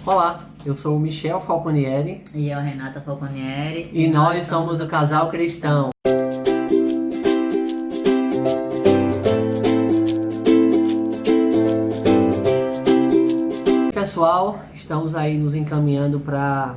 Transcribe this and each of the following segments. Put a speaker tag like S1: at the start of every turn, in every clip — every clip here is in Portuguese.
S1: Olá, eu sou o Michel Falconieri.
S2: E eu, Renata Falconieri.
S1: E nós somos o Casal Cristão. Pessoal, estamos aí nos encaminhando para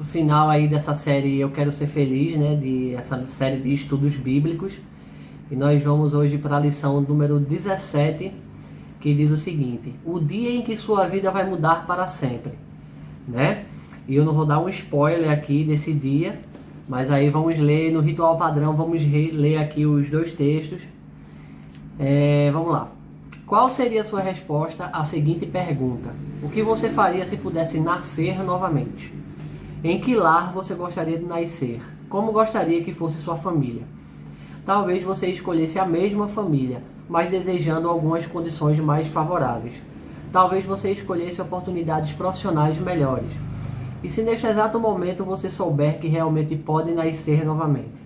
S1: o final aí dessa série Eu Quero Ser Feliz, né? Essa série de estudos bíblicos. E nós vamos hoje para a lição número 17, que diz o seguinte: o dia em que sua vida vai mudar para sempre, né? E eu não vou dar um spoiler aqui desse dia, mas aí vamos ler no ritual padrão, vamos ler aqui os dois textos. Vamos lá. Qual seria a sua resposta à seguinte pergunta? O que você faria se pudesse nascer novamente? Em que lar você gostaria de nascer? Como gostaria que fosse sua família? Talvez você escolhesse a mesma família, mas desejando algumas condições mais favoráveis. Talvez você escolhesse oportunidades profissionais melhores. E se neste exato momento você souber que realmente pode nascer novamente?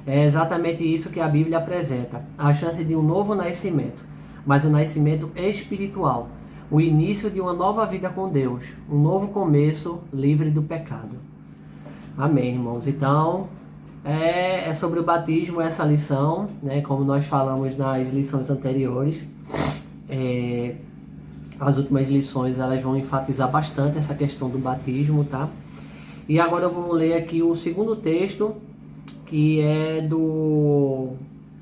S1: É exatamente isso que a Bíblia apresenta, a chance de um novo nascimento, mas um nascimento espiritual, o início de uma nova vida com Deus, um novo começo livre do pecado. Amém, irmãos? Então, é sobre o batismo essa lição, né? Como nós falamos nas lições anteriores. As últimas lições elas vão enfatizar bastante essa questão do batismo, tá? E agora eu vou ler aqui o segundo texto, que é do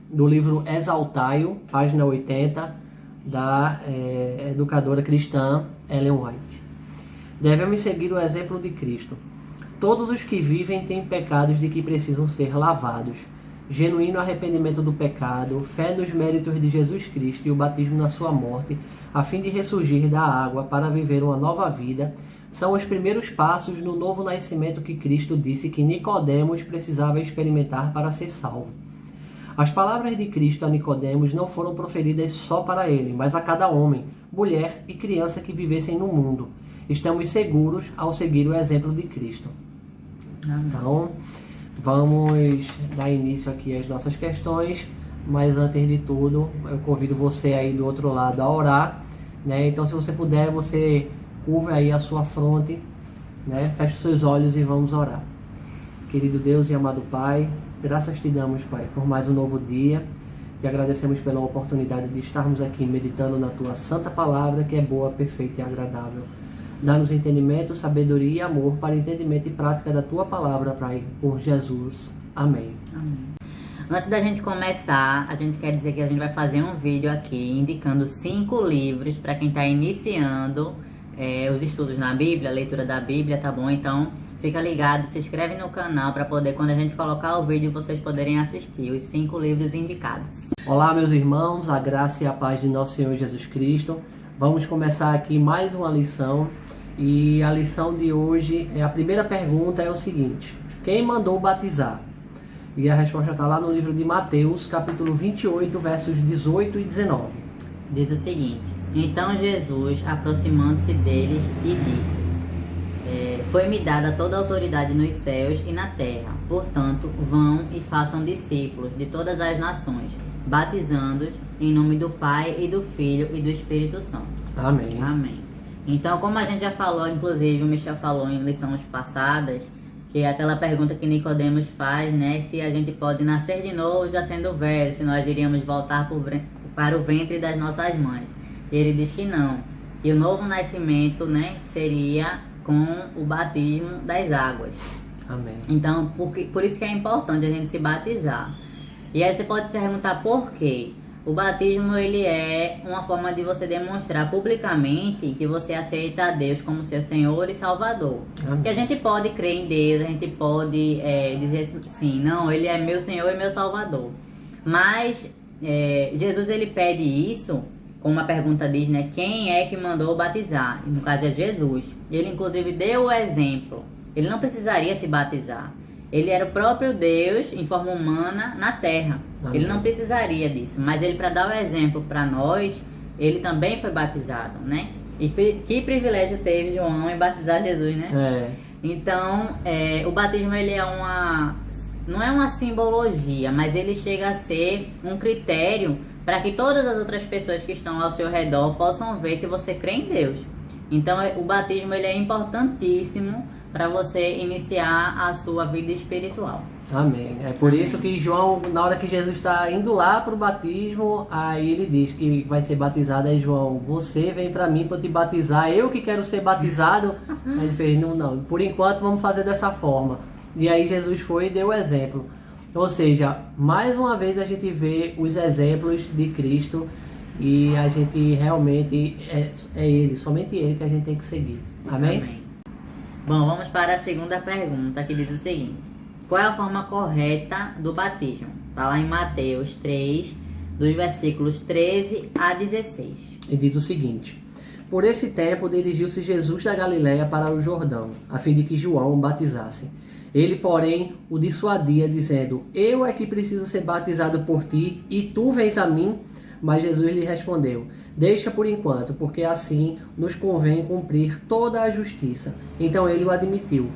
S1: livro Exaltai-o, página 80, da educadora cristã Ellen White. Devemos seguir o exemplo de Cristo. Todos os que vivem têm pecados de que precisam ser lavados. Genuíno arrependimento do pecado, fé nos méritos de Jesus Cristo e o batismo na sua morte, a fim de ressurgir da água para viver uma nova vida, são os primeiros passos no novo nascimento que Cristo disse que Nicodemos precisava experimentar para ser salvo. As palavras de Cristo a Nicodemos não foram proferidas só para ele, mas a cada homem, mulher e criança que vivessem no mundo. Estamos seguros ao seguir o exemplo de Cristo. Então, vamos dar início aqui às nossas questões, mas antes de tudo, eu convido você aí do outro lado a orar, né? Então, se você puder, você curva aí a sua fronte, né? Feche os seus olhos e vamos orar. Querido Deus e amado Pai, graças te damos, Pai, por mais um novo dia. Te agradecemos pela oportunidade de estarmos aqui meditando na Tua santa palavra, que é boa, perfeita e agradável. Dá-nos entendimento, sabedoria e amor para entendimento e prática da Tua palavra, Pai, por Jesus. Amém.
S2: Amém. Antes da gente começar, a gente quer dizer que a gente vai fazer um vídeo aqui indicando 5 livros para quem está iniciando os estudos na Bíblia, a leitura da Bíblia, tá bom? Então, fica ligado, se inscreve no canal para poder, quando a gente colocar o vídeo, vocês poderem assistir os 5 livros indicados.
S1: Olá, meus irmãos, a graça e a paz de nosso Senhor Jesus Cristo. Vamos começar aqui mais uma lição. E a lição de hoje, a primeira pergunta é o seguinte: quem mandou batizar? E a resposta está lá no livro de Mateus, capítulo 28, versos 18 e 19.
S2: Diz o seguinte: então Jesus, aproximando-se deles, e disse: foi-me dada toda a autoridade nos céus e na terra. Portanto, vão e façam discípulos de todas as nações, batizando-os em nome do Pai e do Filho e do Espírito Santo.
S1: Amém.
S2: Amém. Então, como a gente já falou, inclusive o Michel falou em lições passadas, que é aquela pergunta que Nicodemos faz, né? Se a gente pode nascer de novo já sendo velho, se nós iríamos voltar para o ventre das nossas mães. E ele diz que não, que o novo nascimento, né, seria com o batismo das águas.
S1: Amém.
S2: Então, por isso que é importante a gente se batizar. E aí você pode perguntar por quê? O batismo, ele é uma forma de você demonstrar publicamente que você aceita a Deus como seu Senhor e Salvador. Amém. Que a gente pode crer em Deus, a gente pode dizer assim, não, Ele é meu Senhor e meu Salvador. Mas Jesus, ele pede isso, como a pergunta diz, né? Quem é que mandou batizar? E no caso é Jesus. Ele inclusive deu o exemplo. Ele não precisaria se batizar. Ele era o próprio Deus em forma humana na terra. Amém. Ele não precisaria disso. Mas ele, para dar o exemplo para nós, ele também foi batizado, né? E que privilégio teve João em batizar Jesus, né? Então, o batismo, ele não é uma simbologia, mas ele chega a ser um critério para que todas as outras pessoas que estão ao seu redor possam ver que você crê em Deus. Então o batismo ele é importantíssimo para você iniciar a sua vida espiritual.
S1: Amém. É por isso que João, na hora que Jesus está indo lá para o batismo, aí ele diz que vai ser batizado. Aí João, você vem para mim para te batizar, eu que quero ser batizado. Aí ele fez, não, por enquanto vamos fazer dessa forma. E aí Jesus foi e deu o exemplo. Ou seja, mais uma vez a gente vê os exemplos de Cristo e a gente realmente é Ele, somente Ele que a gente tem que seguir. Amém?
S2: Amém. Bom, vamos para a segunda pergunta, que diz o seguinte: qual é a forma correta do batismo? Está lá em Mateus 3, dos versículos 13 a 16.
S1: E diz o seguinte: por esse tempo dirigiu-se Jesus da Galiléia para o Jordão, a fim de que João o batizasse. Ele, porém, o dissuadia, dizendo: eu é que preciso ser batizado por ti, e tu vens a mim? Mas Jesus lhe respondeu: deixa por enquanto, porque assim nos convém cumprir toda a justiça. Então ele o admitiu.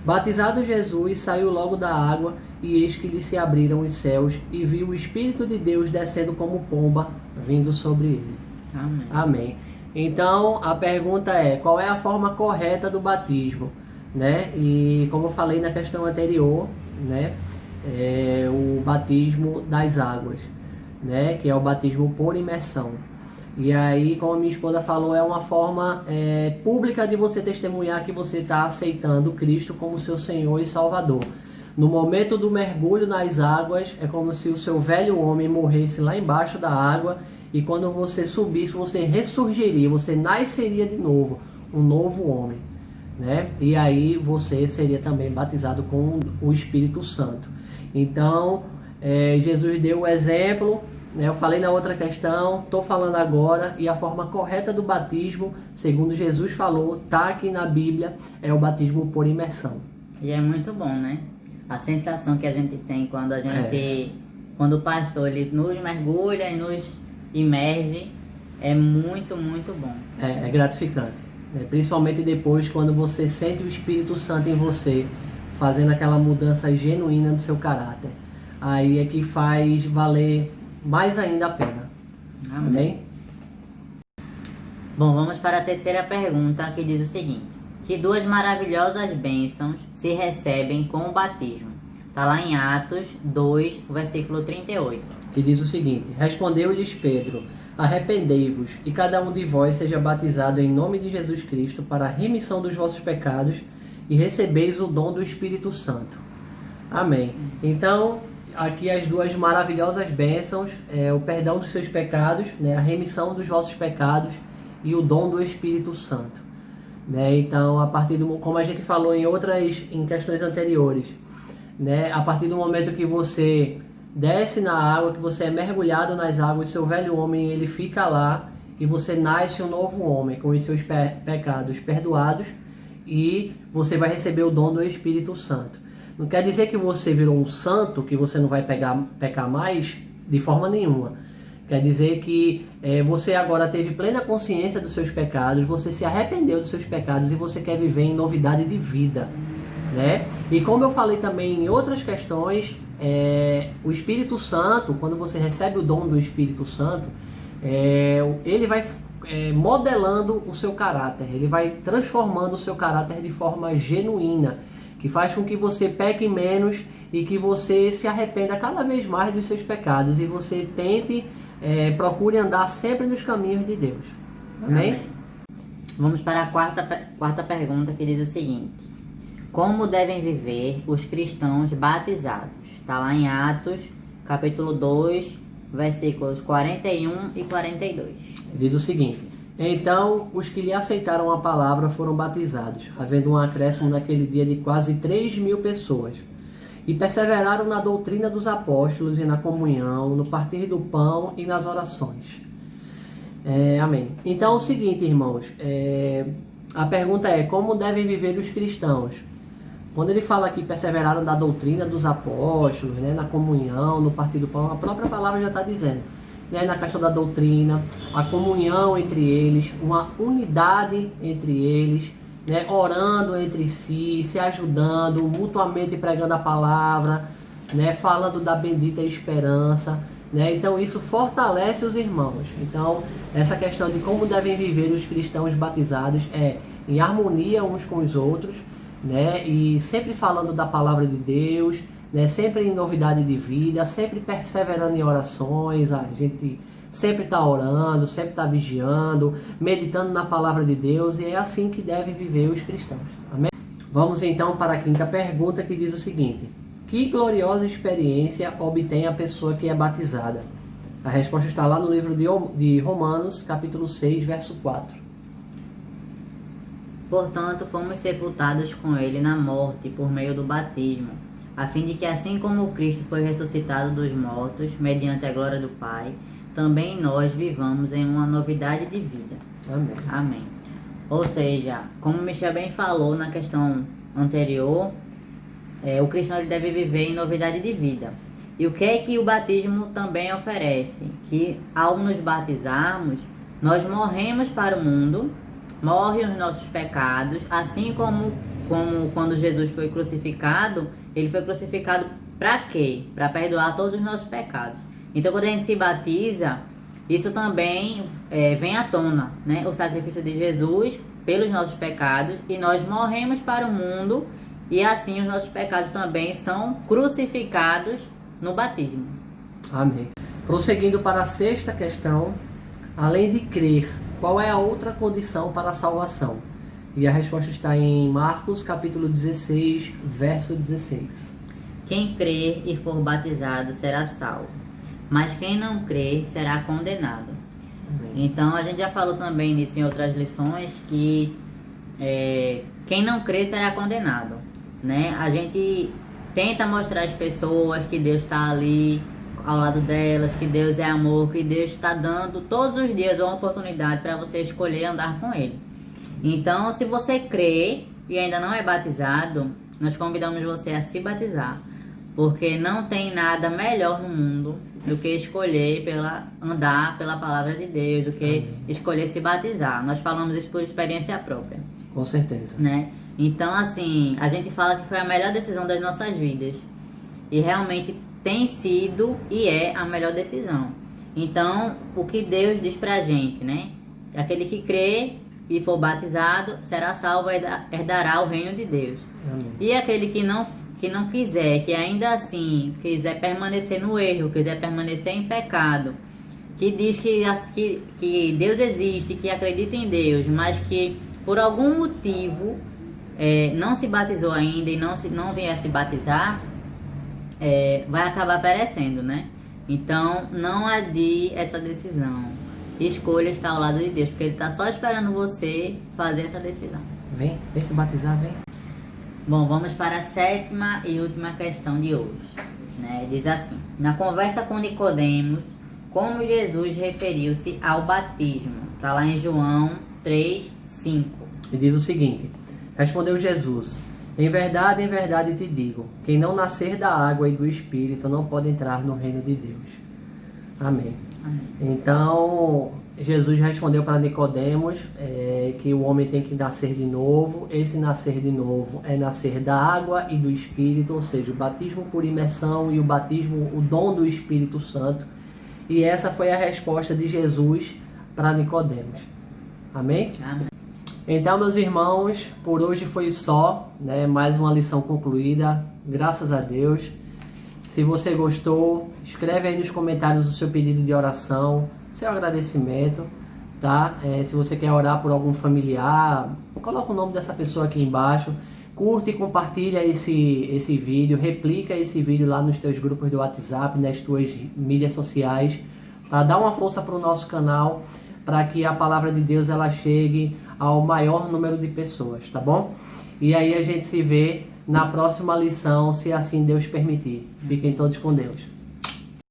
S1: Batizado Jesus, saiu logo da água, e eis que lhe se abriram os céus, e viu o Espírito de Deus descendo como pomba, vindo sobre ele.
S2: Amém.
S1: Amém. Então, a pergunta é, qual é a forma correta do batismo? Né? E como eu falei na questão anterior, né? O batismo das águas, né? Que é o batismo por imersão. E aí, como a minha esposa falou, é uma forma pública de você testemunhar que você está aceitando Cristo como seu Senhor e Salvador. No momento do mergulho nas águas, é como se o seu velho homem morresse lá embaixo da água, e quando você subisse, você ressurgiria, você nasceria de novo, um novo homem, né? E aí você seria também batizado com o Espírito Santo. Então, Jesus deu o exemplo. Eu falei na outra questão, estou falando agora, e a forma correta do batismo, segundo Jesus falou, está aqui na Bíblia, é o batismo por imersão.
S2: E é muito bom, né? A sensação que a gente tem quando a gente, quando o pastor ele nos mergulha e nos imerge, é muito, muito bom. É
S1: gratificante, né? Principalmente depois quando você sente o Espírito Santo em você, fazendo aquela mudança genuína no seu caráter. Aí é que faz valer mais ainda a pena. Amém?
S2: Bom, vamos para a terceira pergunta, que diz o seguinte: que duas maravilhosas bênçãos se recebem com o batismo? Está lá em Atos 2, versículo 38.
S1: Que diz o seguinte: respondeu-lhes Pedro: arrependei-vos, e cada um de vós seja batizado em nome de Jesus Cristo para a remissão dos vossos pecados, e recebeis o dom do Espírito Santo. Amém. Então, aqui as duas maravilhosas bênçãos, o perdão dos seus pecados, né, a remissão dos vossos pecados e o dom do Espírito Santo. Né? Então, a partir do, como a gente falou em questões anteriores, né, a partir do momento que você desce na água, que você é mergulhado nas águas, seu velho homem ele fica lá, e você nasce um novo homem com os seus pecados perdoados, e você vai receber o dom do Espírito Santo. Não quer dizer que você virou um santo, que você não vai pecar mais, de forma nenhuma. Quer dizer que você agora teve plena consciência dos seus pecados, você se arrependeu dos seus pecados e você quer viver em novidade de vida. Né? E como eu falei também em outras questões, o Espírito Santo, quando você recebe o dom do Espírito Santo, ele vai modelando o seu caráter, ele vai transformando o seu caráter de forma genuína, que faz com que você peque menos e que você se arrependa cada vez mais dos seus pecados e você procure andar sempre nos caminhos de Deus. Amém?
S2: Vamos para a quarta pergunta, que diz o seguinte: como devem viver os cristãos batizados? Está lá em Atos, capítulo 2, versículos 41 e 42.
S1: Diz o seguinte: então os que lhe aceitaram a palavra foram batizados, havendo um acréscimo naquele dia de quase 3.000 pessoas, e perseveraram na doutrina dos apóstolos e na comunhão, no partir do pão e nas orações. Amém. Então é o seguinte, irmãos, a pergunta é: como devem viver os cristãos? Quando ele fala aqui perseveraram na doutrina dos apóstolos, né, na comunhão, no partir do pão, a própria palavra já está dizendo, né, na questão da doutrina, a comunhão entre eles, uma unidade entre eles, né, orando entre si, se ajudando, mutuamente pregando a palavra, né, falando da bendita esperança. né? Então isso fortalece os irmãos. Então essa questão de como devem viver os cristãos batizados é em harmonia uns com os outros, né? E sempre falando da palavra de Deus, né? Sempre em novidade de vida, sempre perseverando em orações, a gente sempre está orando, sempre está vigiando, meditando na palavra de Deus, e é assim que devem viver os cristãos. Amém? Vamos então para a quinta pergunta, que diz o seguinte: que gloriosa experiência obtém a pessoa que é batizada? A resposta está lá no livro de Romanos, capítulo 6, verso 4.
S2: Portanto, fomos sepultados com ele na morte por meio do batismo, a fim de que, assim como Cristo foi ressuscitado dos mortos, mediante a glória do Pai, também nós vivamos em uma novidade de vida.
S1: Amém.
S2: Amém. Ou seja, como o Michel bem falou na questão anterior, o cristão ele deve viver em novidade de vida. E o que é que o batismo também oferece? Que ao nos batizarmos, nós morremos para o mundo, morrem os nossos pecados, assim como quando Jesus foi crucificado, ele foi crucificado para quê? Para perdoar todos os nossos pecados. Então, quando a gente se batiza, isso também vem à tona, né? O sacrifício de Jesus pelos nossos pecados, e nós morremos para o mundo, e assim os nossos pecados também são crucificados no batismo.
S1: Amém. Prosseguindo para a sexta questão: além de crer, qual é a outra condição para a salvação? E a resposta está em Marcos capítulo 16, verso 16.
S2: Quem crer e for batizado será salvo, mas quem não crer será condenado. Amém. Então a gente já falou também nisso em outras lições, que quem não crer será condenado, né? A gente tenta mostrar às pessoas que Deus está ali ao lado delas, que Deus é amor, que Deus está dando todos os dias uma oportunidade para você escolher andar com Ele. Então, se você crê e ainda não é batizado, nós convidamos você a se batizar, porque não tem nada melhor no mundo do que escolher andar pela palavra de Deus, do que escolher se batizar. Nós falamos isso por experiência própria.
S1: Com certeza.
S2: Né? Então, assim, a gente fala que foi a melhor decisão das nossas vidas. E realmente tem sido e é a melhor decisão. Então, o que Deus diz pra gente, né? Aquele que crê e for batizado será salvo e herdará o reino de Deus.
S1: Amém.
S2: E aquele que não quiser, que ainda assim quiser permanecer no erro, quiser permanecer em pecado, que diz que Deus existe, que acredita em Deus, mas que por algum motivo não se batizou ainda e não vier a se batizar, vai acabar perecendo, né? Então não adie essa decisão. Escolha estar ao lado de Deus, porque Ele está só esperando você fazer essa decisão.
S1: Vem se batizar, vem.
S2: Bom, vamos para a sétima e última questão de hoje, né? Diz assim: na conversa com Nicodemos, como Jesus referiu-se ao batismo? Está lá em João 3:5.
S1: E diz o seguinte: respondeu Jesus: em verdade te digo, quem não nascer da água e do Espírito não pode entrar no reino de Deus. Amém. Amém. Então, Jesus respondeu para Nicodemos que o homem tem que nascer de novo. Esse nascer de novo é nascer da água e do Espírito, ou seja, o batismo por imersão e o dom do Espírito Santo. E essa foi a resposta de Jesus para Nicodemos. Amém?
S2: Amém.
S1: Então, meus irmãos, por hoje foi só, né? Mais uma lição concluída, graças a Deus. Se você gostou, escreve aí nos comentários o seu pedido de oração, seu agradecimento, tá? Se você quer orar por algum familiar, coloca o nome dessa pessoa aqui embaixo. Curte e compartilha esse vídeo, replica esse vídeo lá nos teus grupos do WhatsApp, nas tuas mídias sociais, tá? Dá uma força para o nosso canal, para que a palavra de Deus ela chegue ao maior número de pessoas, tá bom? E aí a gente se vê na próxima lição, se assim Deus permitir. Fiquem todos com Deus.